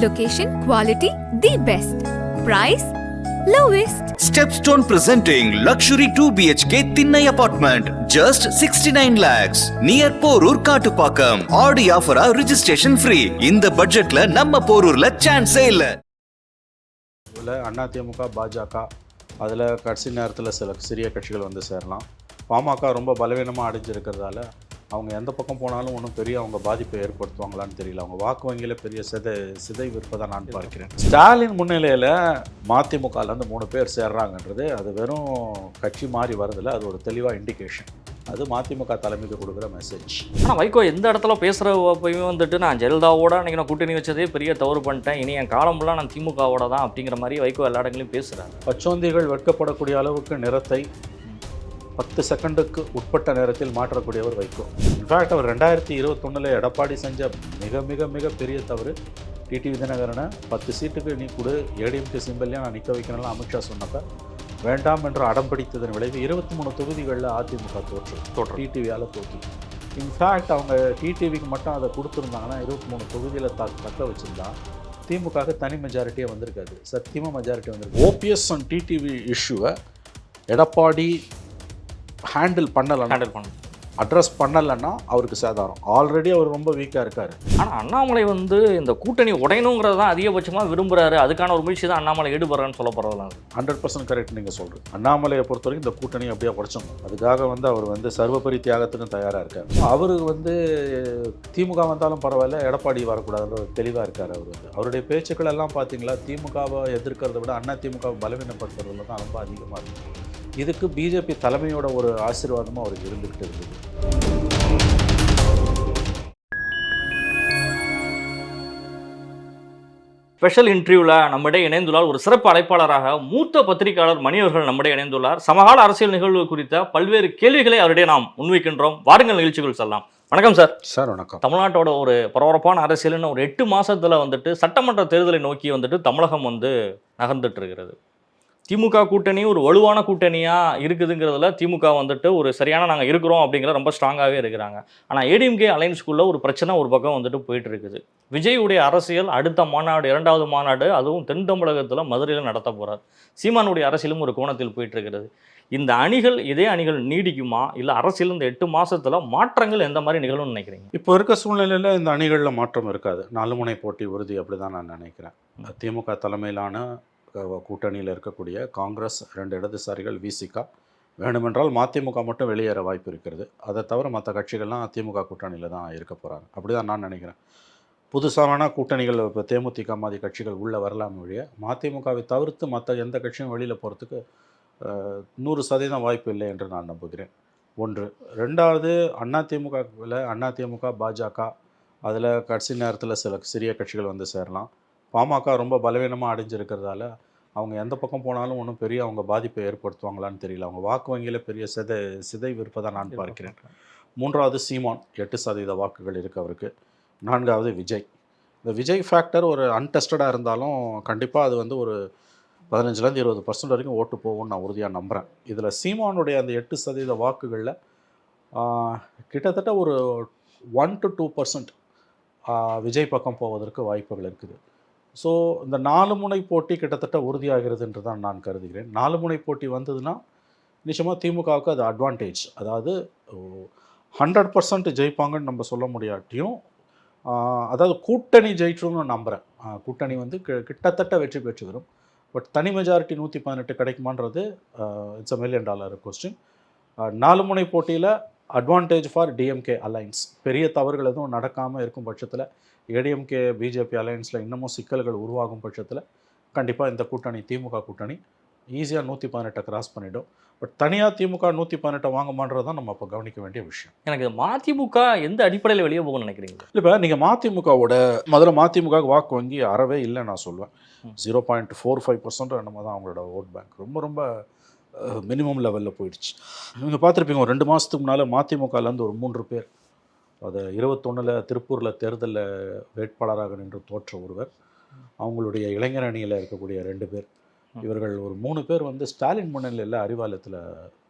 Location, quality, the best. Price, lowest. Stepstone presenting luxury 2 BHK Thinnai apartment just 69 lakhs near Porur Kattupakam. Audi offer registration free. இந்த பட்ஜெட்ல நம்ம போரூர்ல சான்ஸே இல்ல. அதிமுக பாஜக அதில் கடைசி நேரத்தில் சில சிறிய கட்சிகள் வந்து சேரலாம். பாமக ரொம்ப பலவீனமாக அடைஞ்சிருக்கிறதால அவங்க எந்த பக்கம் போனாலும் ஒன்றும் பெரிய அவங்க பாதிப்பை ஏற்படுத்துவாங்களான்னு தெரியல. அவங்க வாக்கு வங்கியில் பெரிய சிதைவு இருப்பதாக நான் பார்க்கிறேன். ஸ்டாலின் முன்னிலையில் மதிமுகலேருந்து 3 பேர் சேர்றாங்கன்றது அது வெறும் கட்சி மாறி வருதில்ல, அது ஒரு தெளிவாக இண்டிகேஷன். அது மதிமுக தலைமைக்கு கொடுக்குற மெசேஜ். ஆனால் வைகோ எந்த இடத்துல பேசுகிறப்பையும் வந்துட்டு நான் ஜெயலலிதாவோட அன்றைக்கி நான் கூட்டணி வச்சதே பெரிய தவறு பண்ணிட்டேன், இனி என் காலம்புலாம் நான் திமுகவோட தான் அப்படிங்கிற மாதிரி வைகோ எல்லா இடங்களையும் பேசுகிறாங்க. பச்சோந்திகள் வெட்கப்படக்கூடிய அளவுக்கு நிறத்தை 10 செகண்டுக்கு உட்பட்ட நேரத்தில் மாற்றக்கூடியவர் வைகோ. இன்ஃபேக்ட் அவர் 2021 எடப்பாடி செஞ்ச மிக மிக மிக பெரிய தவறு டிடிவி தினகரனை 10 சீட்டுக்கு நீ கொடு, ஏடிஎம்கே சிம்பிள்லையும் நான் நிற்க வைக்கணும்லாம் அமித்ஷா சொன்னப்போ வேண்டாம் என்று அடம் பிடித்ததன் விளைவு 23 தொகுதிகளில் அதிமுக தோற்று டிடிவியால் தோற்று. இன்ஃபேக்ட் அவங்க டிடிவிக்கு மட்டும் அதை கொடுத்துருந்தாங்கன்னா 23 தொகுதியில் தக்க வச்சுருந்தா திமுக தனி மெஜாரிட்டியே வந்திருக்காது, சத்தியமாக மெஜாரிட்டி வந்திருக்கு. ஓபிஎஸ் அண்ட் டிடிவி இஷ்யூவை எடப்பாடி ஹேண்டில் பண்ண அட்ரஸ் பண்ணலைன்னா அவருக்கு சேதாரம். ஆல்ரெடி அவர் ரொம்ப வீக்காக இருக்கார். ஆனால் அண்ணாமலை வந்து இந்த கூட்டணி உடையணுங்கிறது தான் அதிகபட்சமாக விரும்புகிறாரு, அதுக்கான ஒரு முயற்சி தான் அண்ணாமலை ஈடுபடுறான்னு சொல்லப்படுறதுலாம் 100% கரெக்ட் நீங்கள் சொல்கிறேன். அண்ணாமலையை பொறுத்த வரைக்கும் இந்த கூட்டணி அப்படியே உடைச்சோம். அதுக்காக வந்து அவர் வந்து சர்வபரி தியாகத்துக்கும் தயாராக இருக்கார். அவர் வந்து திமுக வந்தாலும் பரவாயில்ல, எடப்பாடி வரக்கூடாதுன்ற தெளிவாக இருக்கார். அவர் வந்து அவருடைய பேச்சுக்கள் எல்லாம் பார்த்தீங்களா, திமுகவை எதிர்க்கிறத விட அண்ணா திமுகவை பலவீனப்படுத்துறதுல தான் ரொம்ப அதிகமாக இருக்குது. இதுக்கு பிஜேபி தலைமையோட ஒரு ஆசீர்வாதமாக அவருக்கு இருந்துக்கிட்டு இருக்குது. ஸ்பெஷல் இன்டர்வியூவில் நம்மிடையே இணைந்துள்ளார் ஒரு சிறப்பு அழைப்பாளராக மூத்த பத்திரிகையாளர் மணி அவர்கள் நம்மிடையே இணைந்துள்ளார். சமகால அரசியல் நிகழ்வு குறித்த பல்வேறு கேள்விகளை அவரிடையே நாம் முன்வைக்கின்றோம். வாருங்கள் நிகழ்ச்சிகள் செல்லலாம். வணக்கம் சார். சார் வணக்கம். தமிழ்நாட்டோட ஒரு பரபரப்பான அரசியல்னு ஒரு 8 மாசத்துல வந்துட்டு சட்டமன்ற தேர்தலை நோக்கி வந்துட்டு தமிழகம் வந்து நகர்ந்துட்டு இருக்கிறது. திமுக கூட்டணி ஒரு வலுவான கூட்டணியாக இருக்குதுங்கிறதுல திமுக வந்துட்டு ஒரு சரியான நாங்கள் இருக்கிறோம் அப்படிங்கிற ரொம்ப ஸ்ட்ராங்காகவே இருக்கிறாங்க. ஆனால் ஏடிஎம்கே அலைன்ஸ்குள்ளே ஒரு பிரச்சனை ஒரு பக்கம் வந்துட்டு போயிட்டு இருக்குது. விஜயுடைய அரசியல் அடுத்த மாநாடு, 2வது மாநாடு, அதுவும் தென் தமிழகத்தில் மதுரையில் நடத்த போகிறார். சீமானுடைய அரசியலும் ஒரு கோணத்தில் போயிட்டு இருக்கிறது. இந்த அணிகள் இதே அணிகள் நீடிக்குமா, இல்லை அரசியல் இந்த 8 மாதத்தில் மாற்றங்கள் எந்த மாதிரி நிகழும்னு நினைக்கிறீங்க? இப்போ இருக்க சூழ்நிலையில் இந்த அணிகளில் மாற்றம் இருக்காது. 4 முனை போட்டி உறுதி, அப்படி தான் நான் நினைக்கிறேன். திமுக தலைமையிலான கூட்டணியில் இருக்கக்கூடிய காங்கிரஸ், 2 இடதுசாரிகள், விசிகா, வேணுமென்றால் மதிமுக மட்டும் வெளியேற வாய்ப்பு இருக்கிறது. அதை தவிர மற்ற கட்சிகள்லாம் திமுக கூட்டணியில் தான் இருக்க போகிறாங்க. அப்படி தான் நான் நினைக்கிறேன். புதுசான கூட்டணிகள் இப்போ தேமுதிக மாதிரி கட்சிகள் உள்ளே வரலாம் ஒழிய மதிமுகவை தவிர்த்து மற்ற எந்த கட்சியும் வெளியில் போகிறதுக்கு 100% வாய்ப்பு இல்லை என்று நான் நம்புகிறேன். 1. 2வது அதிமுக பாஜக அதில் கடைசி நேரத்தில் சில சிறிய கட்சிகள் வந்து சேரலாம். பாமக ரொம்ப பலவீனமாக அடைஞ்சிருக்கிறதால அவங்க எந்த பக்கம் போனாலும் ஒன்றும் பெரிய அவங்க பாதிப்பை ஏற்படுத்துவாங்களான்னு தெரியல. அவங்க வாக்கு வங்கியில் பெரிய சிதைவு இருப்பதாக நான் பார்க்கிறேன். 3வது சீமான், 8% வாக்குகள் இருக்குது அவருக்கு. 4வது விஜய். இந்த விஜய் ஃபேக்டர் ஒரு அன்டெஸ்டடாக இருந்தாலும் கண்டிப்பாக அது வந்து ஒரு 15% 20% வரைக்கும் ஓட்டு போகும்னு நான் உறுதியாக நம்புகிறேன். இதில் சீமானுடைய அந்த 8% வாக்குகளில் கிட்டத்தட்ட ஒரு 1 to 2% விஜய் பக்கம் போவதற்கு வாய்ப்புகள் இருக்குது. ஸோ இந்த 4 முனை போட்டி கிட்டத்தட்ட உறுதியாகிறது என்று தான் நான் கருதுகிறேன். 4 முனை போட்டி வந்ததுன்னா நிச்சயமாக திமுகவுக்கு அது அட்வான்டேஜ். அதாவது 100% ஜெயிப்பாங்கன்னு நம்ம சொல்ல முடியாட்டியும், அதாவது கூட்டணி ஜெயிச்சுன்னு நம்புகிறேன். கூட்டணி வந்து கிட்டத்தட்ட வெற்றி பெற்று வரும். பட் தனி மெஜாரிட்டி 118 கிடைக்குமான்றது இட்ஸ் $1 million கொஸ்டின். 4 முனை போட்டியில் அட்வான்டேஜ் ஃபார் டிஎம்கே அலைன்ஸ். பெரிய தவறுகள் எதுவும் நடக்காமல் இருக்கும் பட்சத்தில், ஏடிஎம்கே பிஜேபி அலையன்ஸில் இன்னமும் சிக்கல்கள் உருவாகும் பட்சத்தில் கண்டிப்பாக இந்த கூட்டணி, திமுக கூட்டணி ஈஸியாக 118 கிராஸ் பண்ணிவிடும். பட் தனியாக திமுக 118 வாங்குமான்றது தான் நம்ம அப்போ கவனிக்க வேண்டிய விஷயம். எனக்கு மதிமுக எந்த அடிப்படையில் வெளியே போகணும்னு நினைக்கிறீங்க? இப்போ நீங்கள் மதிமுக வாக்கு வங்கி அறவே இல்லை நான் சொல்லுவேன். 0.45% என்னமோ தான் அவங்களோட ஓட் பேங்க். ரொம்ப மினிமம் லெவலில் போயிடுச்சு. நீங்கள் பார்த்துருப்பீங்க, ஒரு 2 மாதத்துக்கு முன்னால் மதிமுகலேருந்து ஒரு 3 பேர், அது 21 திருப்பூரில் தேர்தலில் வேட்பாளராக நின்று தோற்ற ஒருவர், அவங்களுடைய இளைஞர் அணியில் இருக்கக்கூடிய 2 பேர், இவர்கள் ஒரு 3 பேர் வந்து ஸ்டாலின் முன்னிலையில் அறிவாலயத்தில்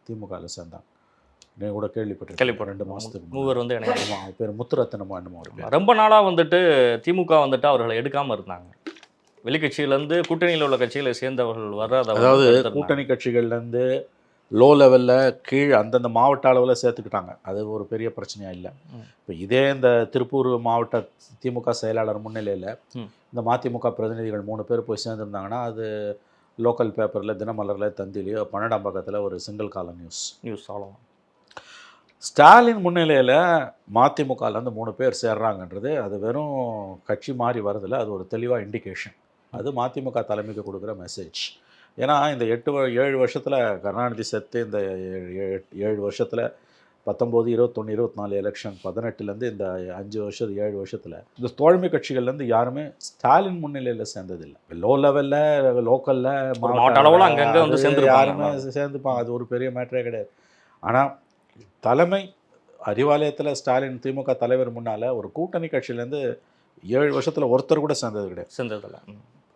திமுகவில் சேர்ந்தாங்க. நீங்கள் கூட கேள்விப்பட்டிருக்கேன். 2 மாதத்துக்கு 3 வந்து பேர் முத்துரத்னமோ என்னமோ ஒரு பேர். ரொம்ப நாளாக வந்துட்டு திமுக வந்துட்டு அவர்களை எடுக்காமல் இருந்தாங்க. வெளிக்கட்சியிலேருந்து கூட்டணியில் உள்ள கட்சிகளை சேர்ந்தவர்கள் வர்றத அதாவது கூட்டணி கட்சிகள்லேருந்து லோ லெவலில் கீழ் அந்தந்த மாவட்ட அளவில் சேர்த்துக்கிட்டாங்க. அது ஒரு பெரிய பிரச்சனையாக இல்லை. இப்போ இதே இந்த திருப்பூர் மாவட்ட திமுக செயலாளர் முன்னிலையில் இந்த மதிமுக பிரதிநிதிகள் 3 பேர் போய் சேர்ந்துருந்தாங்கன்னா அது லோக்கல் பேப்பரில் தினமலரில் தந்திலையோ 12ஆம் பக்கத்தில் ஒரு சிங்கிள் காலம் நியூஸ் ஆகும். ஸ்டாலின் முன்னிலையில் மதிமுகலேருந்து 3 பேர் சேர்றாங்கன்றது அது வெறும் கட்சி மாறி வரதில்லை, அது ஒரு தெளிவாக இண்டிகேஷன். அது மதிமுக தலைமைக்கு கொடுக்குற மெசேஜ். ஏன்னா இந்த 7 வருஷத்தில் கருணாநிதி செத்து இந்த 7 வருஷத்தில் 19, 21, 24 எலெக்ஷன் 18லேருந்து இந்த 5 வருஷம் 7 வருஷத்தில் இந்த தோழமை கட்சிகள்லேருந்து யாருமே ஸ்டாலின் முன்னிலையில் சேர்ந்ததில்லை. லோ லெவலில் லோக்கலில் மாவட்ட அளவில் அங்கங்கே வந்து சேர்ந்து யாருமே சேர்ந்துப்பாங்க, அது ஒரு பெரிய மேட்டரே கிடையாது. ஆனால் தலைமை அறிவாலயத்தில் ஸ்டாலின் திமுக தலைவர் முன்னால் ஒரு கூட்டணி கட்சியிலேருந்து 7 வருஷத்தில் ஒருத்தர் கூட சேர்ந்ததில்லை.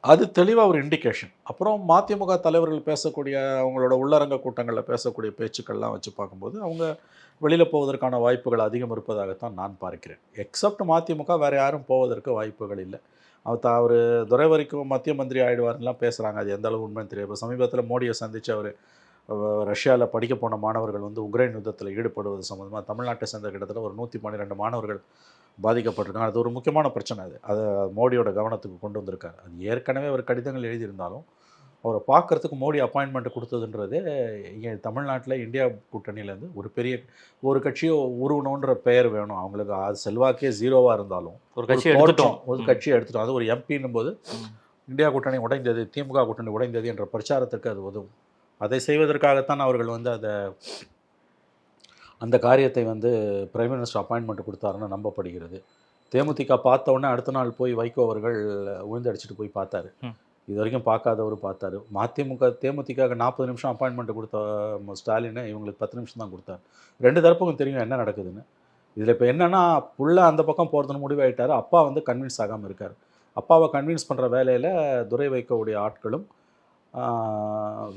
அது தெளிவாக ஒரு இண்டிகேஷன். அப்புறம் மதிமுக தலைவர்கள் பேசக்கூடிய அவங்களோட உள்ளரங்க கூட்டங்களில் பேசக்கூடிய பேச்சுக்கள்லாம் வச்சு பார்க்கும்போது அவங்க வெளியில் போவதற்கான வாய்ப்புகள் அதிகம் இருப்பதாகத்தான் நான் பார்க்கிறேன். எக்ஸப்ட் மதிமுக வேறு யாரும் போவதற்கு வாய்ப்புகள் இல்லை. அவர் துரை வரைக்கும் மத்திய மந்திரி ஆகிடுவார்லாம் பேசுகிறாங்க, அது எந்த அளவு உண்மைன்னு தெரியும். இப்போ சமீபத்தில் மோடியை சந்தித்து அவர் ரஷ்யாவில் படிக்க போன மாணவர்கள் வந்து உக்ரைன் யுத்தத்தில் ஈடுபடுவது சம்மந்தமாக தமிழ்நாட்டை சேர்ந்த கிட்டத்தட்ட ஒரு 112 மாணவர்கள் பாதிக்கப்பட்டிருக்காங்க. அது ஒரு முக்கியமான பிரச்சனை. அது மோடியோட கவனத்துக்கு கொண்டு வந்திருக்காரு. அது ஏற்கனவே அவர் கடிதங்கள் எழுதியிருந்தாலும் அவரை பார்க்குறதுக்கு மோடி அப்பாயின்மெண்ட் கொடுத்ததுன்றது இங்கே தமிழ்நாட்டில் இந்தியா கூட்டணியிலேருந்து ஒரு கட்சியை உருவணுன்ற பெயர் வேணும் அவங்களுக்கு. அது செல்வாக்கே 0வாக இருந்தாலும் ஒரு கட்சி எடுத்துட்டோம். அது ஒரு எம்பின்னும் போது இந்தியா கூட்டணி உடைந்தது, திமுக கூட்டணி உடைந்தது என்ற பிரச்சாரத்திற்கு அது உதவும். அதை செய்வதற்காகத்தான் அவர்கள் வந்து அந்த காரியத்தை வந்து பிரைம் மினிஸ்டர் அப்பாயின்மெண்ட் கொடுத்தாருன்னு நம்பப்படுகிறது. தேமுதிக பார்த்த உடனே அடுத்த நாள் போய் வைகோ அவர்கள் உழுந்தடிச்சிட்டு போய் பார்த்தாரு. இது வரைக்கும் பார்க்காதவர் பார்த்தாரு. தேமுதிக 40 நிமிஷம் அப்பாயின்மெண்ட் கொடுத்த ஸ்டாலினை இவங்களுக்கு 10 நிமிஷம் தான் கொடுத்தாரு. 2 தரப்புக்கும் தெரியும் என்ன நடக்குதுன்னு. இதில் இப்போ என்னென்னா புள்ள அந்த பக்கம் போகிறதுன்னு முடிவாயிட்டார். அப்பா வந்து கன்வின்ஸ் ஆகாமல் இருக்கார். அப்பாவை கன்வின்ஸ் பண்ணுற வேலையில் துரை வைகோவுடைய ஆட்களும்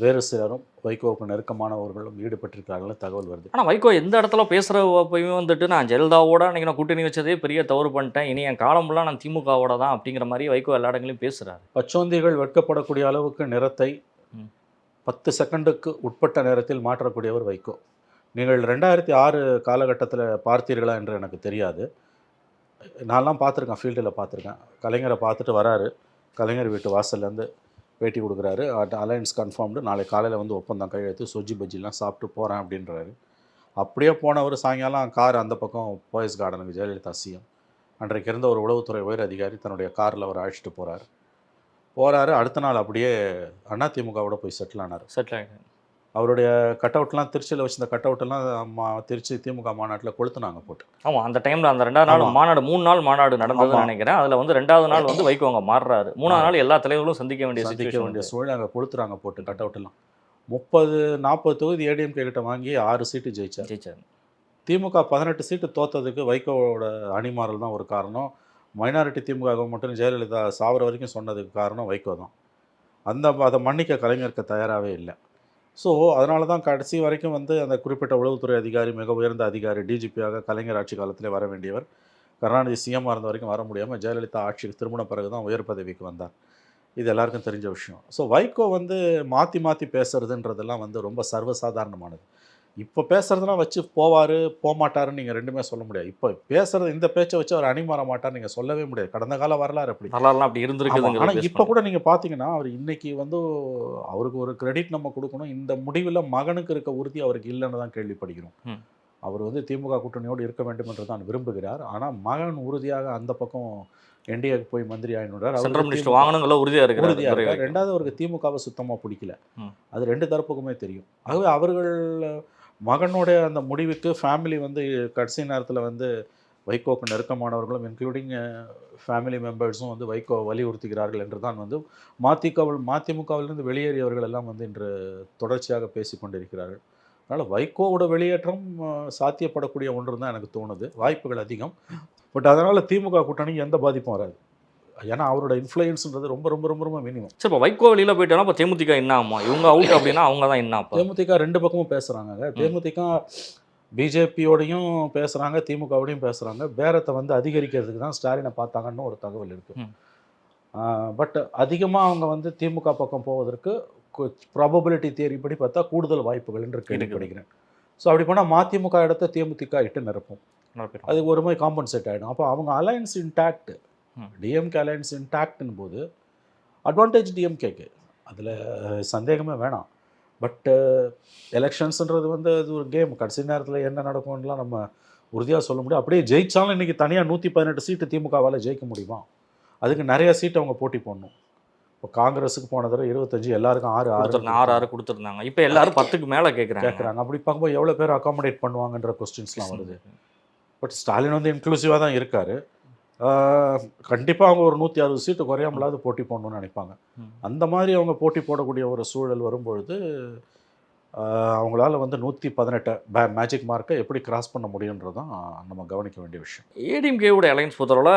வேறு சிலரும் வைகோவுக்கு நெருக்கமானவர்களும் ஈடுபட்டிருக்கார்கள் தகவல் வருது. ஆனால் வைகோ எந்த இடத்துல பேசுகிறப்பையும் வந்துட்டு நான் ஜெயலலிதாவோட அன்றைக்கி நான் கூட்டணி வச்சதே பெரிய தவறு பண்ணிட்டேன், இனி என் காலம் ஃபுல்லாக நான் திமுகவோட தான் அப்படிங்கிற மாதிரி வைகோ எல்லா இடங்களையும் பேசுகிறார். பச்சோந்திகள் வெட்கப்படக்கூடிய அளவுக்கு நிறத்தை 10 செகண்டுக்கு உட்பட்ட நேரத்தில் மாற்றக்கூடியவர் வைகோ. நீங்கள் 2006 காலகட்டத்தில் பார்த்தீர்களா என்று எனக்கு தெரியாது. நான்லாம் பார்த்துருக்கேன், ஃபீல்டில் பார்த்துருக்கேன். கலைஞரை பார்த்துட்டு வராரு, கலைஞர் வீட்டு வாசல்லேருந்து பேட்டி கொடுக்குறாரு. அலையன்ஸ் கன்ஃபார்ம்டு, நாளை காலையில் வந்து ஒப்பந்தம் கையெழுத்து, சொஜ்ஜி பஜ்ஜிலாம் சாப்பிட்டு போகிறேன் அப்படின்றாரு. அப்படியே போனவர் சாயங்காலம் கார் அந்த பக்கம் போயஸ் கார்டனுக்கு ஜெயலலிதா சிஎம் அன்றைக்கு இருந்த ஒரு உளவுத்துறை உயர் அதிகாரி தன்னுடைய காரில் அவர் அழைச்சிட்டு போகிறாரு. அடுத்த நாள் அப்படியே அதிமுகவோட போய் செட்டில் ஆனார். அவருடைய கட் அவுட்லாம் திருச்சியில் வச்சு, இந்த கட் அவுட்டெல்லாம் திருச்சி திமுக மாநாட்டில் கொளுத்துனாங்க போட்டு. ஆமாம், அந்த டைமில் அந்த 2வது நாள் மாநாடு 3 நாள் மாநாடு நடந்ததுன்னு நினைக்கிறேன். அதில் வந்து 2வது நாள் வந்து வைகோ அங்கே மாறுறாரு. 3ஆவது நாள் எல்லா தலைவர்களும் சந்திக்க வேண்டிய சூழல் அங்கே கொளுத்துறாங்க போட்டு கட் அவுட்டெல்லாம். 30-40 தொகுதி ஏடிஎம்கே கிட்ட வாங்கி 6 சீட்டு ஜெயிச்சார். திமுக 18 சீட்டு தோத்ததுக்கு வைகோவோட அணிமாறல் தான் ஒரு காரணம். மைனாரிட்டி திமுக மட்டும் ஜெயலலிதா சாவர வரைக்கும் சொன்னதுக்கு காரணம் வைகோ தான். அதை மன்னிக்க கலைஞருக்கு தயாராகவே இல்லை. ஸோ அதனால தான் கடைசி வரைக்கும் வந்து அந்த குறிப்பிட்ட உளவுத்துறை அதிகாரி, மிக உயர்ந்த அதிகாரி, டிஜிபியாக கலைஞர் ஆட்சி காலத்திலே வர வேண்டியவர் கருணாநிதி சிஎம்மாக இருந்த வரைக்கும் வர முடியாமல் ஜெயலலிதா ஆட்சிக்கு திரும்பின பிறகு தான் உயர் பதவிக்கு வந்தார். இது எல்லாருக்கும் தெரிஞ்ச விஷயம். ஸோ வைகோ வந்து மாற்றி பேசுறதுன்றதெல்லாம் வந்து ரொம்ப சர்வசாதாரணமானது. இப்போ பேசுறதுலாம் வச்சு போமாட்டாருன்னு நீங்கள் 2மே சொல்ல முடியாது. இப்போ பேசுறது இந்த பேச்சை வச்சு அவர் அணி மாற மாட்டார் நீங்கள் சொல்லவே முடியாது. கடந்த கால வரலாறு அப்படி இருந்திருக்கு. ஆனால் இப்போ கூட நீங்கள் பார்த்தீங்கன்னா அவர் இன்னைக்கு வந்து அவருக்கு ஒரு கிரெடிட் நம்ம கொடுக்கணும். இந்த முடிவில் மகனுக்கு இருக்க உறுதி அவருக்கு இல்லைன்னு தான் கேள்விப்படுகிறோம். அவர் வந்து திமுக கூட்டணியோடு இருக்க வேண்டும் என்று தான் விரும்புகிறார். ஆனால் மகன் உறுதியாக அந்த பக்கம் என்டிஏக்கு போய் மந்திரி ஆயினுறார். உறுதியாக இருக்கார். 2வது அவருக்கு திமுகவை சுத்தமாக பிடிக்கல. அது 2 தரப்புக்குமே தெரியும். ஆகவே அவர்கள் மகனோட அந்த முடிவுக்கு ஃபேமிலி வந்து கடைசி நேரத்தில் வந்து வைகோக்கு நெருக்கமானவர்களும் இன்க்ளூடிங் ஃபேமிலி மெம்பர்ஸும் வந்து வைகோ வலியுறுத்துகிறார்கள் என்று தான் வந்து மதிமுகவிலிருந்து வெளியேறியவர்கள் எல்லாம் வந்து இன்று தொடர்ச்சியாக பேசி கொண்டிருக்கிறார்கள். அதனால் வைகோவோட வெளியேற்றம் சாத்தியப்படக்கூடிய ஒன்று தான் எனக்கு தோணுது. வாய்ப்புகள் அதிகம். பட் அதனால் திமுக கூட்டணி எந்த பாதிப்பும் வராது. ஏன்னா அவரோட இன்ஃப்ளூயன்ஸ்ன்றது ரொம்ப ரொம்ப ரொம்ப ரொம்ப மினிமம். சரி, இப்போ வைகோ வெளியில் போயிட்டோன்னா இப்போ தேமுதிக என்ன ஆகுமா? இவங்க அவுட் அப்படின்னா அவங்க தான் என்ன? தேமுதிக 2 பக்கமும் பேசுகிறாங்க. தேமுதிக பிஜேபியோடையும் பேசுகிறாங்க, திமுகவோடையும் பேசுகிறாங்க. பேரத்தை வந்து அதிகரிக்கிறதுக்கு தான் ஸ்டாலினை பார்த்தாங்கன்னு ஒரு தகவல் இருக்குது. பட் அதிகமாக அவங்க வந்து திமுக பக்கம் போவதற்கு ப்ராபபிலிட்டி தியரி படி பார்த்தா கூடுதல் வாய்ப்புகள் என்று கேள்விப்படுகிறேன். ஸோ அப்படி போனால் மதிமுக இடத்த தேமுதிக இட்டு நிரப்பும். அது ஒரு மாதிரி காம்பன்சேட் ஆகிடும். அப்போ அவங்க அலையன்ஸ் இன்டாக்ட், டிஎம்கே அலையன்ஸ் இன்டாக்ட்னு போது அட்வான்டேஜ் டிஎம்கேக்கு, அதில் சந்தேகமே வேணாம். பட்டு எலெக்ஷன்ஸுன்றது வந்து அது ஒரு கேம். கடைசி நேரத்தில் என்ன நடக்கும்லாம் நம்ம உறுதியாக சொல்ல முடியும். அப்படியே ஜெயித்தாலும் இன்றைக்கி தனியாக 118 சீட்டு திமுகவால் ஜெயிக்க முடியுமா? அதுக்கு நிறைய சீட்டு அவங்க போட்டி போடணும். இப்போ காங்கிரஸுக்கு போன தடவை 25, எல்லாருக்கும் 6 கொடுத்துருந்தாங்க. இப்போ எல்லாரும் 10க்கு மேலே கேட்குறாங்க. அப்படி பார்க்கும்போது எவ்வளோ பேர் அகாமடேட் பண்ணுவாங்கன்ற கொஸ்டின்ஸ்லாம் வருது. பட் ஸ்டாலின் வந்து இன்க்ளூசிவாக தான் இருக்கார். கண்டிப்பாக அவங்க ஒரு 160 சீட்டு குறையாமலாவது போட்டி போடணும்னு நினைப்பாங்க. அந்த மாதிரி அவங்க போட்டி போடக்கூடிய ஒரு சூழல் வரும்பொழுது அவங்களால வந்து 118 மேஜிக் மார்க்கை எப்படி கிராஸ் பண்ண முடியுன்றதான் நம்ம கவனிக்க வேண்டிய விஷயம். ஏடிஎம்கேவோட அலையன்ஸ் பொறுத்தவரை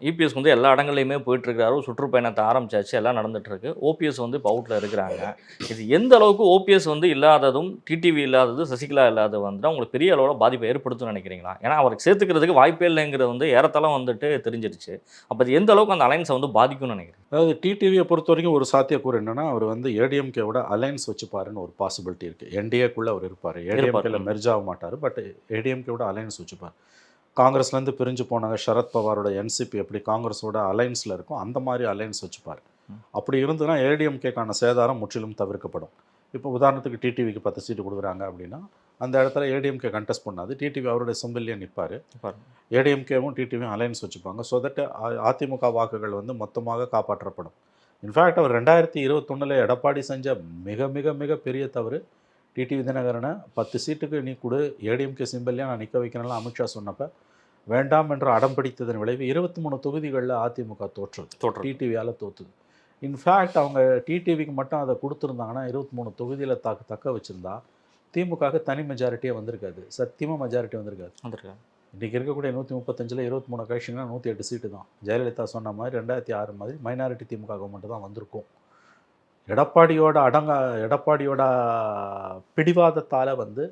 இபிஎஸ் வந்து எல்லா இடங்கள்லையுமே போயிட்டுருக்காரு. சுற்றுப்பயணத்தை ஆரம்பிச்சாச்சு, எல்லாம் நடந்துகிட்ருக்கு. ஓபிஎஸ் வந்து இப்போ அவுட்டில் இருக்கிறாங்க. இது எந்த அளவுக்கு ஓபிஎஸ் வந்து இல்லாததும் டிடிவி இல்லாதது சசிகலா இல்லாதது வந்து அவங்களுக்கு பெரிய அளவில் பாதிப்பை ஏற்படுத்தும்னு நினைக்கிறீங்களா? ஏன்னா அவருக்கு சேர்த்துக்கிறதுக்கு வாய்ப்பே இல்லைங்கிறது வந்து ஏறத்தாலும் வந்துட்டு தெரிஞ்சிருச்சு. அப்போ அது எந்த அளவுக்கு அந்த அலையன்ஸை வந்து பாதிக்கும்னு நினைக்கிறேன்? அதாவது டிடிவியை பொறுத்த வரைக்கும் ஒரு சாத்தியக்கூறு என்னன்னா, அவர் வந்து ஏடிஎம்கேவோட அலையன்ஸ் வச்சுப்பாருன்னு ஒரு பாசிபிலிட்டி இருக்குது. என்டிஏக்குள்ளே அவர் இருப்பார். ஏடிஎம்கேல மெர்ஜ் ஆக மாட்டார். But ஏடிஎம்கேவோட alliance வச்சுப்பார். காங்கிரஸ்லேருந்து பிரிஞ்சு போனாங்க சரத்பவாரோட என்சிபி எப்படி காங்கிரஸோட அலையன்ஸில் இருக்கும், அந்த மாதிரி அலையன்ஸ் வச்சுப்பார். அப்படி இருந்துன்னா ஏடிஎம்கேக்கான சேதாரம் முற்றிலும் தவிர்க்கப்படும். இப்போ உதாரணத்துக்கு டிடிவிக்கு 10 சீட்டு கொடுக்குறாங்க அப்படின்னா அந்த இடத்துல ஏடிஎம்கே கண்டெஸ்ட் பண்ணாது. டிடிவி அவருடைய சிம்பிள்லேயே நிற்பார். ஏடிஎம்கேவும் டிடிவியும் அலையன்ஸ் வச்சுப்பாங்க. ஸோ தட் அதிமுக வாக்குகள் வந்து மொத்தமாக காப்பாற்றப்படும். இன்ஃபேக்ட் அவர் 2021 எடப்பாடி செஞ்ச மிக மிக மிக பெரிய தவறு, டிடிவி தினகரனை 10 சீட்டுக்கு நீ கொடு, ஏடிஎம்கே சிம்பிள்லேயே நான் நிற்க வைக்கணும்லாம் அமித்ஷா சொன்னப்போ வேண்டாம் என்று அடம் பிடித்ததன் விளைவு 23 தொகுதிகளில் அதிமுக தோற்றது. டிடிவியால் தோற்றுது. இன்ஃபேக்ட் அவங்க டிடிவிக்கு மட்டும் அதை கொடுத்துருந்தாங்கன்னா 23 தொகுதியில் தக்க வச்சுருந்தா திமுகவுக்கு தனி மெஜாரிட்டியே வந்திருக்காது. சத்தியமாக மெஜாரிட்டி வந்திருக்காது. இன்றைக்கி இருக்கக்கூடிய 135ல் 23 கட்சிங்கன்னா 108 சீட்டு தான். ஜெயலலிதா சொன்ன மாதிரி 2006 மாதிரி மைனாரிட்டி திமுக கவர்மெண்ட்டு தான் வந்திருக்கும். எடப்பாடியோட பிடிவாதத்தால் வந்து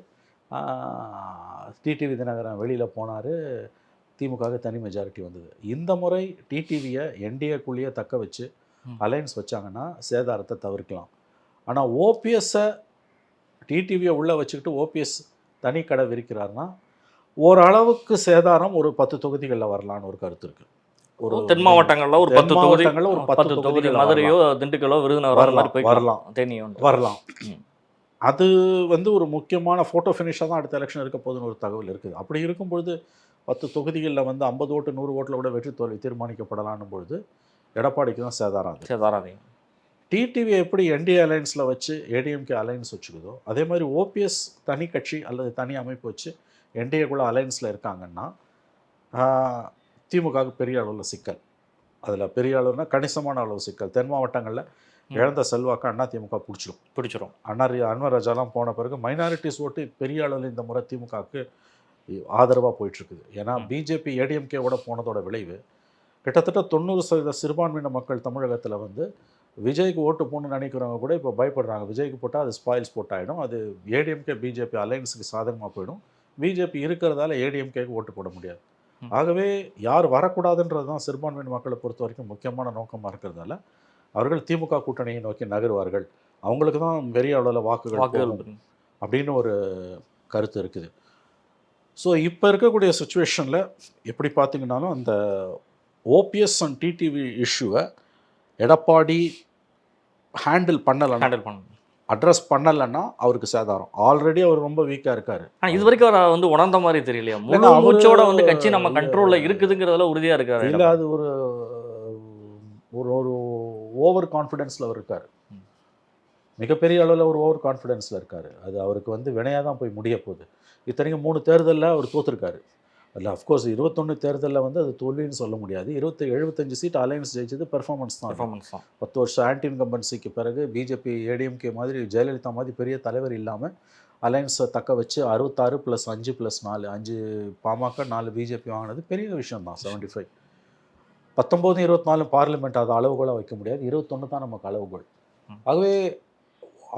டிடிவி தினகரன் வெளியில் போனார். திமுகவுக்கு தனி மெஜாரிட்டி வந்தது. இந்த முறை டிடிவியை என்டிஏக்குள்ளேயே தக்க வச்சு அலையன்ஸ் வச்சாங்கன்னா சேதாரத்தை தவிர்க்கலாம். ஆனால் ஓபிஎஸ்ஸை டிடிவியை உள்ளே வச்சுக்கிட்டு ஓபிஎஸ் தனி கடை விரிக்கிறாருன்னா ஓரளவுக்கு சேதாரம் ஒரு 10 தொகுதிகளில் வரலான்னு ஒரு கருத்து இருக்குது. ஒரு தென் மாவட்டங்களில் ஒரு 10 தொகுதி மதுரையோ திண்டுக்கலோ விருதுநகர் வரலாம். அது வந்து ஒரு முக்கியமான ஃபோட்டோ ஃபினிஷாக தான் அடுத்த எலெக்ஷன் இருக்க போதுன்னு ஒரு தகவல் இருக்குது. அப்படி இருக்கும்பொழுது 10 தொகுதிகளில் வந்து 50 ஓட்டு 100 ஓட்டில் கூட வெற்றி தோல்வி தீர்மானிக்கப்படலான்னும் பொழுது எடப்பாடிக்கு தான் சேதாரம். டிடிவி எப்படி என்டிஏ அலையன்ஸில் வச்சு ஏடிஎம்கே அலையன்ஸ் வச்சுக்குதோ அதே மாதிரி ஓபிஎஸ் தனி கட்சி அல்லது தனி அமைப்பு வச்சு என்டிஏக்குள்ளே அலையன்ஸில் இருக்காங்கன்னா திமுகவுக்கு பெரிய அளவில் சிக்கல். அதில் பெரிய அளவுனா கணிசமான அளவு சிக்கல். தென் மாவட்டங்களில் இழந்த செல்வாக்கு அண்ணா திமுக பிடிச்சிரும். அன்வர் ராஜாலாம் போன பிறகு மைனாரிட்டிஸ் ஓட்டு பெரிய அளவில் இந்த முறை திமுகவுக்கு ஆதரவாக போயிட்டுருக்குது. ஏன்னா பிஜேபி ஏடிஎம்கேவோட போனதோட விளைவு கிட்டத்தட்ட 90% சிறுபான்மையின மக்கள் தமிழகத்தில் வந்து விஜய்க்கு ஓட்டு போகணுன்னு நினைக்கிறவங்க கூட இப்போ பயப்படுறாங்க. விஜய்க்கு போட்டால் அது ஸ்பாயில்ஸ் போட்டாயிடும், அது ஏடிஎம்கே பிஜேபி அலையன்ஸுக்கு சாதகமாக போயிடும். பிஜேபி இருக்கிறதால ஏடிஎம்கேக்கு ஓட்டு போட முடியாது. ஆகவே யார் வரக்கூடாதுன்றது தான் சிறுபான்மையின மக்களை பொறுத்த வரைக்கும் முக்கியமான நோக்கமாக இருக்கிறதால அவர்கள் திமுக கூட்டணியை நோக்கி நகருவார்கள். அவங்களுக்கு தான் பெரிய அளவில் வாக்குகள் அப்படின்னு ஒரு கருத்து இருக்குது. ஸோ இப்போ இருக்கக்கூடிய சுச்சுவேஷனில் எப்படி பார்த்திங்கனாலும் அந்த ஓபிஎஸ் அண்ட் டிடிவி இஷ்யூவை எடப்பாடி ஹேண்டில் அட்ரஸ் பண்ணலைன்னா அவருக்கு சேதாரம். ஆல்ரெடி அவர் ரொம்ப வீக்காக இருக்காரு. இது வரைக்கும் அவர் வந்து உணர்ந்த மாதிரி தெரியலையா? மூச்சோட வந்து கட்சி நம்ம கண்ட்ரோலில் இருக்குதுங்கிறதுல உறுதியாக இருக்காரு. இல்லை, அது ஒரு ஒரு ஓவர் கான்ஃபிடென்ஸில் அவர் இருக்கார். மிகப்பெரிய அளவில் ஒரு ஓவர் கான்ஃபிடென்ஸில் இருக்கார். அது அவருக்கு வந்து வினையாக தான் போய் முடிய போகுது. இத்தனைக்கும் 3 தேர்தலில் அவர் தோற்றுருக்காரு. அதில் அஃப்கோர்ஸ் 21 தேர்தலில் வந்து அது தோல்வின்னு சொல்ல முடியாது. 75 சீட் அலையன்ஸ் ஜெயிச்சது பெர்ஃபார்மன்ஸ் தான். 10 வருஷம் ஆன்டி இன்கம்பன்சிக்கு பிறகு பிஜேபி ஏடிஎம்கே மாதிரி ஜெயலலிதா மாதிரி பெரிய தலைவர் இல்லாமல் அலையன்ஸை தக்க வச்சு 66 + 5 + 4 5 பாமக 4 பிஜேபி வாங்கினது பெரிய விஷயம் தான். 75 19 24 பார்லிமெண்ட் அது அளவுகோலாக வைக்க முடியாது. 21 தான் நமக்கு அளவுகோல். ஆகவே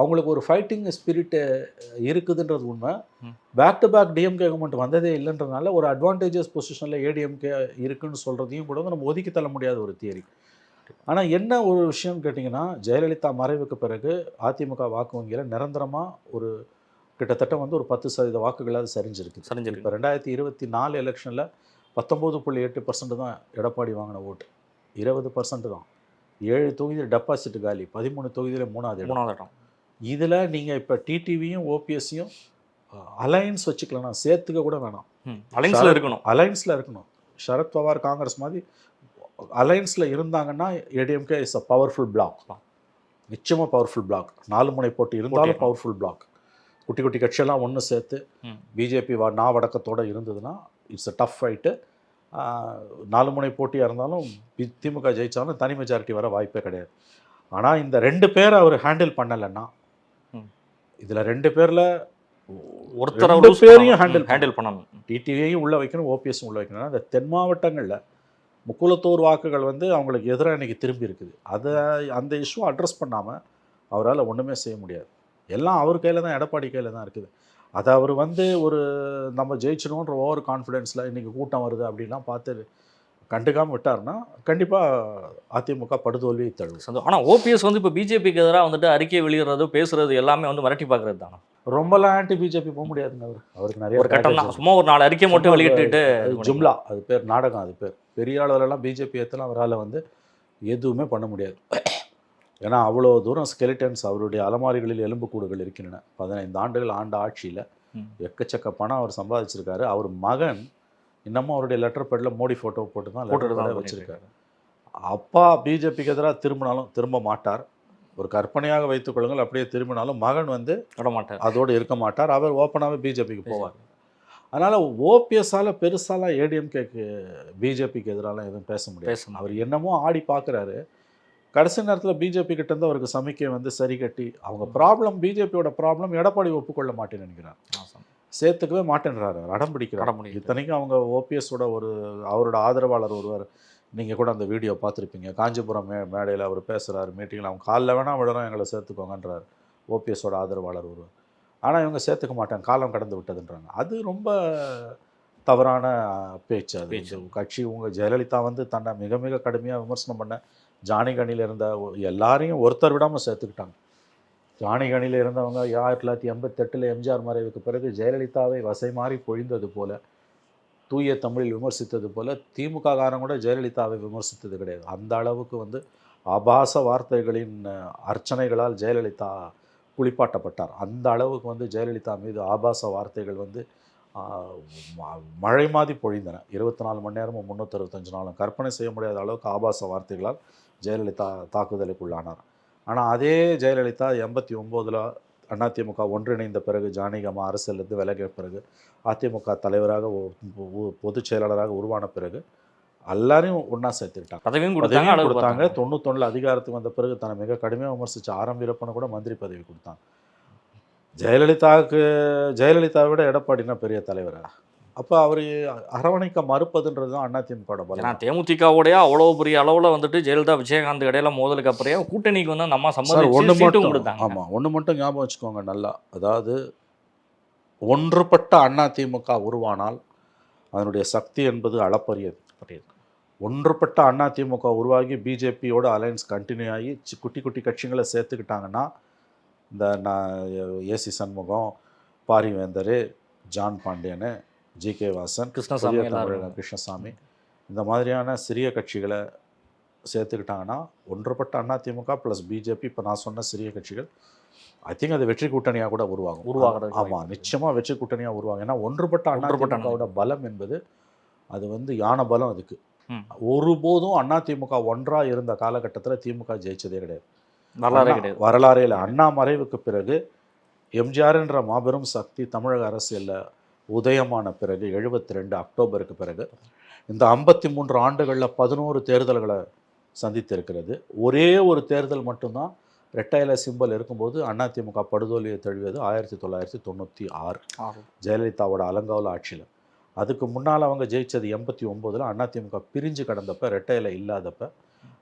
அவங்களுக்கு ஒரு ஃபைட்டிங் ஸ்பிரிட்டு இருக்குதுன்றது உண்மை. Back to back DMK government வந்ததே இல்லைன்றதுனால ஒரு அட்வான்டேஜஸ் பொசிஷனில் ஏடிஎம்கே இருக்குன்னு சொல்கிறதையும் கூட நம்ம ஒதுக்கி தள்ள முடியாத ஒரு தியரி. ஆனால் என்ன ஒரு விஷயம் கேட்டிங்கன்னா, ஜெயலலிதா மறைவுக்கு பிறகு அதிமுக வாக்கு வங்கியில் நிரந்தரமாக ஒரு கிட்டத்தட்ட வந்து ஒரு 10% வாக்குகளாவது சரிஞ்சிருக்கு. இப்போ 2024 எலெக்ஷனில் 19.8% தான் எடப்பாடி வாங்கின ஓட்டு, 20% தான். 7 தொகுதியில் டெபாசிட் காலி, 13 தொகுதியில் மூணாவது இடம். இதில் நீங்கள் இப்போ டிடிவியும் ஓபிஎஸ்ஸையும் அலையன்ஸ் வச்சுக்கலன்னா சேர்த்துக்க கூட வேணாம், அலையன்ஸில் இருக்கணும். சரத் பவார் காங்கிரஸ் மாதிரி அலையன்ஸில் இருந்தாங்கன்னா ADMK is a powerful block, நிச்சயமாக பவர்ஃபுல் பிளாக். 4 முனை போட்டி இருந்தாலும் பவர்ஃபுல் பிளாக். குட்டி குட்டி கட்சியெல்லாம் ஒன்று சேர்த்து பிஜேபி வடக்கத்தோடு இருந்ததுன்னா இட்ஸ் அ டஃப் ஃபைட்டு. 4 முனை போட்டியாக இருந்தாலும் திமுக ஜெயித்தாலும் தனி மெஜாரிட்டி வர வாய்ப்பே கிடையாது. ஆனால் இந்த 2 பேரை அவர் ஹேண்டில் பண்ணலைன்னா, இதில் 2 பேரில் ஒருத்தர் பேரையும் ஹேண்டில் பண்ணணும். டிடிவியையும் உள்ளே வைக்கணும், ஓபிஎஸும் உள்ளே வைக்கணும். அந்த தென் மாவட்டங்களில் முக்குலத்தோர் வாக்குகள் வந்து அவங்களுக்கு எதிராக இன்றைக்கி திரும்பி இருக்குது. அந்த இஷ்யூ அட்ரஸ் பண்ணாமல் அவரால் ஒன்றுமே செய்ய முடியாது. எல்லாம் அவர் கையில் தான், எடப்பாடி கையில் தான் இருக்குது. அதை அவர் வந்து ஒரு நம்ம ஜெயிச்சணுன்ற ஓவர் கான்ஃபிடென்ஸில் இன்றைக்கி கூட்டம் வருது அப்படின்லாம் பார்த்து கண்டுக்காமல் விட்டார்னா கண்டிப்பாக அதிமுக படுதோல்வியை தழுவும். ஆனால் ஓபிஎஸ் வந்து இப்போ பிஜேபிக்கு எதிராக வந்துட்டு அறிக்கை வெளியிடுறது, பேசுறது எல்லாமே வந்து மிரட்டி பார்க்குறது தானே. ரொம்பலாம் ஆன்டி பிஜேபி போக முடியாதுங்க. அவருக்கு நிறைய ஒரு கட்டம் தான், சும்மா ஒரு 4 அறிக்கை மட்டும் வெளியிட்டு ஜும்லா, அது பேர் நாடகம், அது பேர். பெரிய அளவுலலாம் பிஜேபி ஏற்றலாம் அவரால் வந்து எதுவுமே பண்ண முடியாது. ஏன்னா அவ்வளோ தூரம் ஸ்கெலிட்டன்ஸ் அவருடைய அலமாரிகளில் எலும்புக்கூடுகள் இருக்கின்றன. 15 ஆண்டுகள் ஆண்ட ஆட்சியில் எக்கச்சக்க பணம் அவர் சம்பாதிச்சிருக்காரு. அவர் மகன் இன்னமும் அவருடைய லெட்டர் பேடில் மோடி ஃபோட்டோ போட்டு தான் வச்சுருக்காரு. அப்பா பிஜேபிக்கு எதிராக திரும்பினாலும் திரும்ப மாட்டார். ஒரு கற்பனையாக வைத்துக் கொள்ளுங்கள், அப்படியே திரும்பினாலும் மகன் வந்து மாட்டார், அதோடு இருக்க மாட்டார். அவர் ஓப்பனாகவே பிஜேபிக்கு போவார். அதனால் ஓபிஎஸ்ஸால் பெருசாலாம் ஏடிஎம்கேக்கு பிஜேபிக்கு எதிராலாம் எதுவும் பேச முடியாது. அவர் என்னமோ ஆடி பார்க்குறாரு. கடைசி நேரத்தில் பிஜேபி கிட்டேருந்து அவருக்கு சமிக்கை வந்து சரி கட்டி, அவங்க ப்ராப்ளம், பிஜேபியோட ப்ராப்ளம் எடப்பாடி ஒப்புக்கொள்ள மாட்டேன்னு நினைக்கிறார், சேர்த்துக்கவே மாட்டேன்றாரு, அடம் பிடிக்கிறார். இத்தனைக்கும் அவங்க ஓபிஎஸோட அவரோட ஆதரவாளர் ஒருவர், நீங்கள் கூட அந்த வீடியோ பார்த்துருப்பீங்க, காஞ்சிபுரம் மேடையில் அவர் பேசுகிறார் மீட்டிங்கில், அவங்க காலில் வேணால் விடணும் எங்களை சேர்த்துக்கோங்கன்றார் ஓபிஎஸோட ஆதரவாளர் ஒருவர். ஆனால் இவங்க சேர்த்துக்க மாட்டாங்க, காலம் கடந்து விட்டதுன்றாங்க. அது ரொம்ப தவறான பேச்சு. அது கட்சி ஜெயலலிதா வந்து தன்னை மிக மிக கடுமையாக விமர்சனம் பண்ண ஜானிகணியில் இருந்த எல்லாரையும் ஒருத்தர் விடாமல் சேர்த்துக்கிட்டாங்க. ஜானிகணியில் இருந்தவங்க 1988 எம்ஜிஆர் மறைவுக்கு பிறகு ஜெயலலிதாவை வசை மாறி பொழிந்தது போல, தூய தமிழில் விமர்சித்தது போல திமுக காரங்க கூட ஜெயலலிதாவை விமர்சித்தது கிடையாது. அந்த அளவுக்கு வந்து ஆபாச வார்த்தைகளின் அர்ச்சனைகளால் ஜெயலலிதா குளிப்பாட்டப்பட்டார். அந்த அளவுக்கு வந்து ஜெயலலிதா மீது ஆபாச வார்த்தைகள் வந்து மழை மாதிரி பொழிந்தன. 24 மணி நேரமும் 365 நாளும் கற்பனை செய்ய முடியாத அளவுக்கு ஆபாச வார்த்தைகளால் ஜெயலலிதா தாக்குதலுக்குள்ளானார். ஆனால் அதே ஜெயலலிதா 89 அதிமுக ஒன்றிணைந்த பிறகு, ஜானகியம்மா அரசியலிருந்து விலகிய பிறகு, அதிமுக தலைவராக பொதுச் செயலாளராக உருவான பிறகு எல்லாரையும் ஒன்றா சேர்த்துக்கிட்டாங்க, பதவியும் கொடுத்தாங்க. 91 அதிகாரத்துக்கு வந்த பிறகு தன்னை மிக கடுமையாக விமர்சித்த ஆரம் வீரப்பனை கூட மந்திரி பதவி கொடுத்தாங்க. ஜெயலலிதாவை விட எடப்பாடினா பெரிய தலைவரா? அப்போ அவர் அரவணைக்க மறுப்பதுன்றது தான் அதிமுக பலம். தேமுதிகவுடைய அவ்வளோ பெரிய அளவில் வந்துட்டு ஜெயலலிதா விஜயகாந்த் இடையில மோதலுக்கு அப்புறம் கூட்டணிக்கு வந்து நம்ம சம்மதிச்சு கொடுத்தாங்க. ஆமாம், ஒன்று மட்டும் ஞாபகம் வச்சுக்கோங்க நல்லா, அதாவது ஒன்றுபட்ட அதிமுக உருவானால் அதனுடைய சக்தி என்பது அளப்பரியது. ஒன்றுபட்ட அதிமுக உருவாகி பிஜேபியோட அலையன்ஸ் கண்டினியூ ஆகி குட்டி குட்டி கட்சிகளை சேர்த்துக்கிட்டாங்கன்னா, இந்த ஏசி சண்முகம், பாரிவேந்தர், ஜான் பாண்டியன், ஜி.கே. வாசன், கிருஷ்ணசாமி, இந்த மாதிரியான சிறிய கட்சிகளை சேர்த்துக்கிட்டாங்கன்னா ஒன்றுபட்ட அதிமுக ப்ளஸ் பிஜேபி, இப்போ நான் சொன்ன சிறிய கட்சிகள், ஐ திங்க் அது வெற்றி கூட்டணியாக கூட உருவாகும். ஆமாம், நிச்சயமாக வெற்றி கூட்டணியாக உருவாகும். ஏன்னா ஒன்றுபட்ட அதிமுகவோட பலம் என்பது அது வந்து யானை பலம். அதுக்கு ஒருபோதும் அதிமுக ஒன்றாக இருந்த காலகட்டத்தில் திமுக ஜெயிச்சதே கிடையாது, வரலாறே இல்லை. அண்ணா மறைவுக்கு பிறகு எம்ஜிஆர்ன்ற மாபெரும் சக்தி தமிழக அரசியலில் உதயமான பிறகு 72 அக்டோபருக்கு பிறகு இந்த 53 ஆண்டுகளில் 11 தேர்தல்களை சந்தித்திருக்கிறது. ஒரே ஒரு தேர்தல் மட்டும்தான் ரெட்டை இலை சிம்பல் இருக்கும்போது அதிமுக படுதோல்வியை தழுவியது 1996 ஜெயலலிதாவோட அலங்காவல ஆட்சியில். அதுக்கு முன்னால் அவங்க ஜெயித்தது 89 அதிமுக பிரிஞ்சு கடந்தப்ப, ரெட்டை இலை இல்லாதப்ப.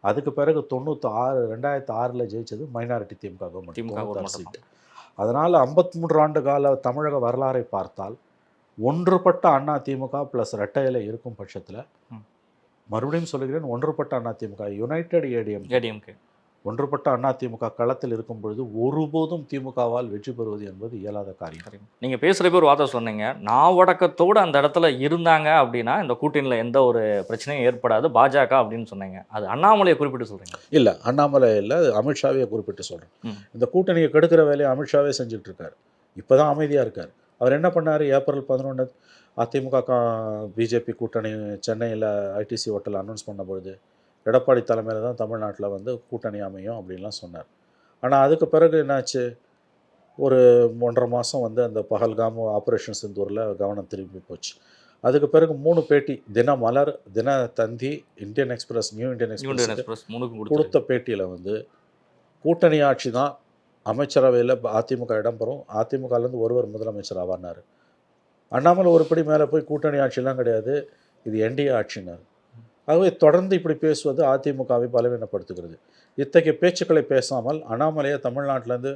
அதுக்கு பிறகு 2006 ஜெயித்தது மைனாரிட்டி திமுக கவர்மெண்ட். அதனால் 53 ஆண்டு கால தமிழக வரலாறை பார்த்தால் ஒன்றுபட்ட அதிமுக ப்ளஸ் ரெட்டை இலை இருக்கும் பட்சத்தில் மறுபடியும் சொல்லுகிறேன், ஒன்றுபட்ட அதிமுக, யுனைடெட் ஏடிஎம், ஏடிஎம்கே ஒன்றுபட்ட அதிமுக களத்தில் இருக்கும் பொழுது ஒருபோதும் திமுகவால் வெற்றி பெறுவது என்பது இயலாத காரியம். நீங்கள் பேசுகிறப்ப ஒரு வார்த்தை சொன்னீங்க, நாவடக்கத்தோடு அந்த இடத்துல இருந்தாங்க அப்படின்னா இந்த கூட்டணியில் எந்த ஒரு பிரச்சனையும் ஏற்படாது பாஜக அப்படின்னு சொன்னீங்க. அது அண்ணாமலையை குறிப்பிட்டு சொல்கிறீங்க? இல்லை, அண்ணாமலை இல்லை, அமித்ஷாவே குறிப்பிட்டு சொல்கிறேன். இந்த கூட்டணியை கெடுக்கிற வேலையை அமித்ஷாவே செஞ்சுட்டு இருக்காரு. இப்போ தான் அமைதியாக இருக்கார். அவர் என்ன பண்ணார், ஏப்ரல் 11 அதிமுக பிஜேபி கூட்டணி சென்னையில் ஐடிசி ஹோட்டல் அனௌன்ஸ் பண்ண பொழுது எடப்பாடி தலைமையில் தான் தமிழ்நாட்டில் வந்து கூட்டணி அமையும் அப்படின்லாம் சொன்னார். ஆனால் அதுக்கு பிறகு என்னாச்சு, ஒரு 1.5 மாதம் வந்து அந்த பஹல்காம் ஆப்ரேஷன் சிந்தூரில் கவனம் திரும்பி போச்சு. அதுக்கு பிறகு 3 பேட்டி, Dinamalar, Dinathanthi, Indian express, new Indian express கொடுத்த பேட்டியில் வந்து கூட்டணி ஆட்சி தான் அமைச்சரவையில் அதிமுக இடம்பெறும், அதிமுகலேருந்து ஒருவர் முதலமைச்சர் ஆவார்னார். அண்ணாமலை ஒருபடி மேலே போய் கூட்டணி ஆட்சிலாம் கிடையாது, இது என்டிஏ ஆட்சினார். ஆகவே தொடர்ந்து இப்படி பேசுவது அதிமுகவை பலவீனப்படுத்துகிறது. இத்தகைய பேச்சுக்களை பேசாமல் அண்ணாமலையை தமிழ்நாட்டிலேருந்து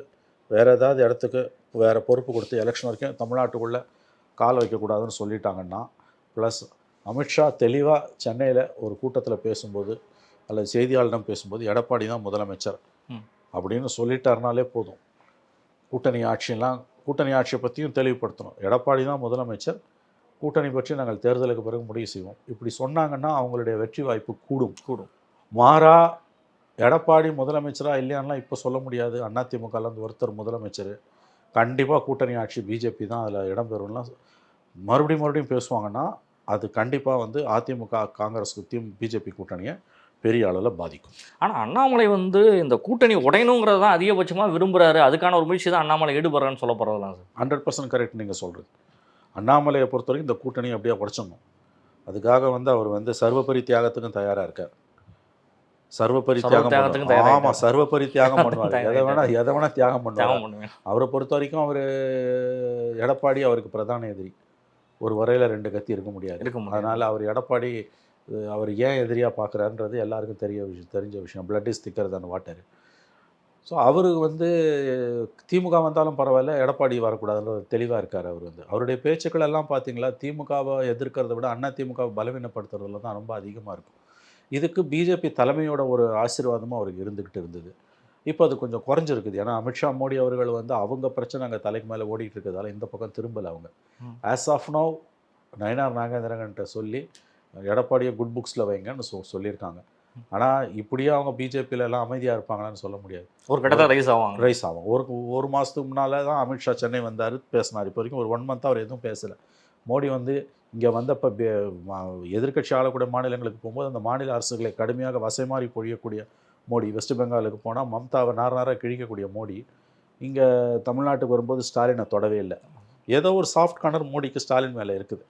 வேறு ஏதாவது இடத்துக்கு வேறு பொறுப்பு கொடுத்து எலெக்ஷன் வரைக்கும் தமிழ்நாட்டுக்குள்ளே கால் வைக்கக்கூடாதுன்னு சொல்லிட்டாங்கன்னா, ப்ளஸ் அமித்ஷா தெளிவாக சென்னையில் ஒரு கூட்டத்தில் பேசும்போது அல்லது செய்தியாளரிடம் பேசும்போது எடப்பாடி தான் முதலமைச்சர் அப்படின்னு சொல்லிட்டாருனாலே போதும். கூட்டணி ஆட்சியை பற்றியும் தெளிவுபடுத்தணும். எடப்பாடி தான் முதலமைச்சர், கூட்டணி பற்றி நாங்கள் தேர்தலுக்கு பிறகு முடிவு செய்வோம். இப்படி சொன்னாங்கன்னா அவங்களுடைய வெற்றி வாய்ப்பு கூடும். மாறா எடப்பாடி முதலமைச்சரா இல்லையான்னா இப்போ சொல்ல முடியாது. அதிமுகலேருந்து ஒருத்தர் முதலமைச்சர், கண்டிப்பாக கூட்டணி ஆட்சி பிஜேபி தான் அதில் இடம்பெறும்லாம் மறுபடியும் பேசுவாங்கன்னா அது கண்டிப்பாக வந்து அதிமுக காங்கிரஸுக்கு பிஜேபி கூட்டணியை பெரிய அளவில் பாதிக்கும். ஆனால் அண்ணாமலை வந்து இந்த கூட்டணி உடையணுங்கிறது தான் அதிகபட்சமாக விரும்புகிறாரு. அதுக்கான ஒரு முயற்சி தான் அண்ணாமலை ஈடுபடுறான்னு சொல்ல போகிறதுலாம் சார். 100% கரெக்ட் நீங்கள் சொல்கிறது. அண்ணாமலையை பொறுத்த வரைக்கும் இந்த கூட்டணி அப்படியே உடைச்சிடணும். அதுக்காக வந்து அவர் வந்து சர்வபரி தியாகத்துக்கும் தயாராக இருக்கார். சர்வபரி தியாகம், ஆமாம், சர்வபரி தியாகம் பண்ணுவார். எதை வேணா தியாகம் பண்ணுவார். அவரை பொறுத்த வரைக்கும் அவர் எடப்பாடி அவருக்கு பிரதான எதிரி. ஒரு வரையில் 2 கத்தி இருக்க முடியாது. அதனால் அவர் எடப்பாடி அவர் ஏன் எதிரியாக பார்க்குறாருன்றது எல்லாருக்கும் தெரிஞ்ச விஷயம். பிளட் இஸ் திக்கர் தன் வாட்டர். ஸோ அவர் வந்து திமுக வந்தாலும் பரவாயில்ல, எடப்பாடி வரக்கூடாதுன்ற தெளிவாக இருக்கார். அவர் வந்து அவருடைய பேச்சுக்கள் எல்லாம் பார்த்தீங்களா, திமுகவை எதிர்க்கிறத விட அண்ணா திமுகவை பலவீனப்படுத்துறதுல தான் ரொம்ப அதிகமாக இருக்கும். இதுக்கு பிஜேபி தலைமையோட ஒரு ஆசீர்வாதமும் அவருக்கு இருந்துக்கிட்டு இருந்தது. இப்போ அது கொஞ்சம் குறைஞ்சிருக்குது. ஏன்னா அமித்ஷா, மோடி அவர்கள் வந்து அவங்க பிரச்சனை அங்கே தலைக்கு மேலே ஓடிட்டு இருக்கிறதால இந்த பக்கம் திரும்பலை அவங்க. ஆஸ் ஆஃப் நோ நயனார் நாகேந்திரன்கிட்ட சொல்லி எடப்பாடியை குட் புக்ஸில் வைங்கன்னு சொல்லியிருக்காங்க. ஆனால் இப்படியே அவங்க பிஜேபியில் எல்லாம் அமைதியாக இருப்பாங்களான்னு சொல்ல முடியாது. ஒரு கட்டத்தில் ரைஸ் ஆகும். ஒரு மாதத்துக்கு முன்னால் தான் அமித்ஷா சென்னை வந்தார், பேசினார். இப்போ வரைக்கும் ஒரு 1 மந்த் அவர் எதுவும் பேசலை. மோடி வந்து இங்கே வந்தப்போ எதிர்க்கட்சி ஆளக்கூடிய மாநிலங்களுக்கு போகும்போது அந்த மாநில அரசுகளை கடுமையாக வசைமாறி பொழியக்கூடிய மோடி, வெஸ்ட் பெங்காலுக்கு போனால் மம்தாவை நாராக கிழிக்கக்கூடிய மோடி, இங்கே தமிழ்நாட்டுக்கு வரும்போது ஸ்டாலினை தொடவே இல்லை. ஏதோ ஒரு சாஃப்ட் கார்னர் மோடிக்கு ஸ்டாலின் மேலே இருக்குது.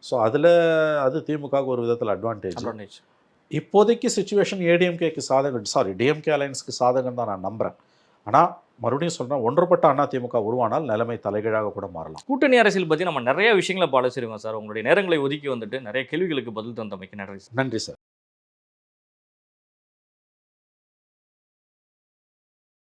ஸோ அது திமுகவுக்கு ஒரு விதத்தில் அட்வான்டேஜ். இப்போதைக்கு சிச்சுவேஷன் ஏடிஎம்கேக்கு சாதகம், டிஎம்கே அலையன்ஸுக்கு சாதகம் தான் நான் நம்புகிறேன். ஆனால் மறுபடியும் சொல்கிறேன், ஒன்றுபட்ட அதிமுக உருவானால் நிலைமை தலைகீழாக கூட மாறலாம். கூட்டணி அரசியல் பற்றி நம்ம நிறைய விஷயங்களை பாலிச்சிருக்கோம் சார். உங்களுடைய நேரங்களை ஒதுக்கி வந்துட்டு நிறைய கேள்விகளுக்கு பதில் தந்தமைக்கு நன்றி சார். நன்றி சார்.